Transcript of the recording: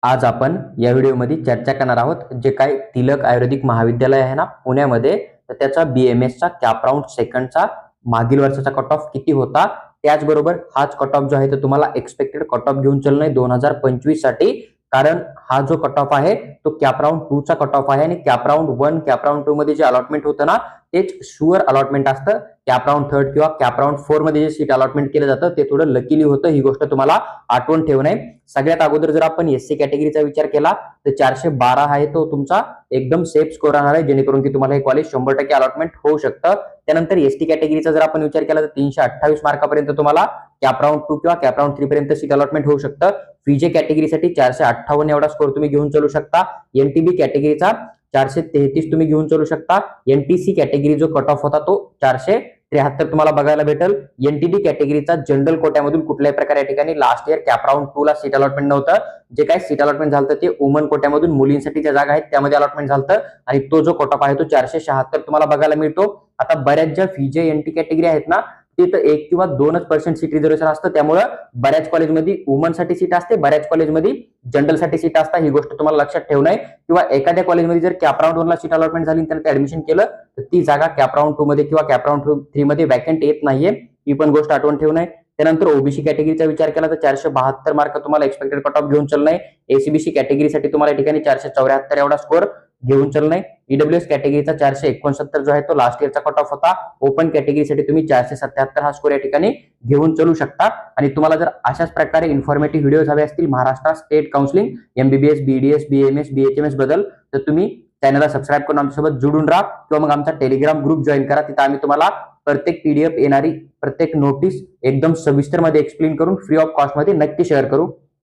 आज आपण या व्हिडिओमध्ये चर्चा करणार आहोत जे काय तिलक आयुर्वेदिक महाविद्यालय आहे ना पुण्यामध्ये, तर त्याचा BMS चा कॅप राऊंड सेकंडचा मागील वर्षाचा कट ऑफ किती होता, त्याचबरोबर हाच कट ऑफ जो आहे तो तुम्हाला एक्सपेक्टेड कट ऑफ घेऊन चालणं आहे 2025 साठी. कारण हा जो कट ऑफ आहे तो कॅप राऊंड 2 चा कट ऑफ आहे आणि कॅप राऊंड 1 कॅप राऊंड 2 मध्ये जे अलॉटमेंट होतं ना तेच शुअर अलॉटमेंट असतं. कॅप राऊंड 3 किंवा कॅप राऊंड 4 मध्ये जे सीट अलॉटमेंट केलं जातं ते थोडं लकीली होतं. ही गोष्ट तुम्हाला आठवण ठेवणं आहे. सगळ्यात अगोदर जर आपण एससी कॅटेगरीचा विचार केला तर 412 आहे तो तुमचा एकदम सेफ स्कोर राहणार आहे, जेणेकरून की तुम्हाला हे कॉलेज 100% अलॉटमेंट होऊ शकतं. त्यानंतर एसटी कॅटेगरीचा जर आपण विचार केला तर 328 मार्कापर्यंत तुम्हाला कॅप राऊंड 2 किंवा कॅप राऊंड 3 पर्यंत सीट अलॉटमेंट होऊ शकतं. फीजे कॅटेगरीसाठी 458 एवढा स्कोर तुम्ही घेऊन चालू शकता. एनटीबी कॅटेगरीचा 433 तुम्ही घेऊन चालू शकता. एनटीसी कॅटेगरी जो कट ऑफ होता तो 473 तुम्हाला बघायला भेटेल. एनटीडी कॅटेगरीचा जनरल कोट्यामधून कुठल्याही प्रकारे या ठिकाणी लास्ट इयर कॅप राऊंड 2 ला सीट अलॉटमेंट नव्हतं. जे काही सीट अलॉटमेंट झालं ते वुमन कोट्यामधून मुलींसाठी ज्या जागा आहेत त्यामध्ये अलॉटमेंट झालं आणि तो जो कट ऑफ आहे तो 476 तुम्हाला बघायला मिळतो. आता बऱ्याच ज्या फीजे एनटी कॅटेगरी आहेत ना तिथं 1 किंवा 2% सीट रिझर्वेशन असतं, त्यामुळे बऱ्याच कॉलेजमध्ये वुमनसाठी सीट असते, बऱ्याच कॉलेजमध्ये जनरलसाठी सीट असतात. ही गोष्ट तुम्हाला लक्षात ठेवणं आहे. किंवा एखाद्या कॉलेजमध्ये जर कॅप राऊंड 1 ला सीट अलॉटमेंट झाली आणि त्यांनी ऍडमिशन केलं तर ती जागा कॅप राऊंड 2 मध्ये किंवा कॅप राऊंड 3 मध्ये वॅकंट येत नाहीये. ही पण गोष्ट आठवण ठेवणं आहे. त्यानंतर ओबीसी कॅटेगरीचा विचार केला तर 472 मार्क तुम्हाला एक्सपेक्टेड कट ऑफ घेऊन चालणं आहे. एसीबीसी कॅटेगरीसाठी तुम्हाला या ठिकाणी 474 एवढा स्कोर घेऊन चालणं आहे. ईडब्ल्यूएस कॅटेगरीचा 469 जो आहे तो लास्ट इयरचा कट ऑफ होता. ओपन कॅटेगरीसाठी तुम्ही 477 हा स्कोर या ठिकाणी घेऊन चालू शकता. आणि तुम्हाला जर अशाच प्रकारे इन्फॉर्मेटिव्ह व्हिडिओज हवे असतील Maharashtra state counselling MBBS BDS BMS BHMS बद्दल, तर तुम्ही चॅनलला सबस्क्राईब करून आमच्यासोबत जुडून राहा किंवा मग आमचा टेलिग्राम ग्रुप जॉईन करा. तिथे आम्ही तुम्हाला प्रत्येक पीडीएफ येणारी प्रत्येक नोटीस एकदम सविस्तर मध्ये एक्सप्लेन करून फ्री ऑफ कॉस्ट मध्ये नक्की शेअर करू.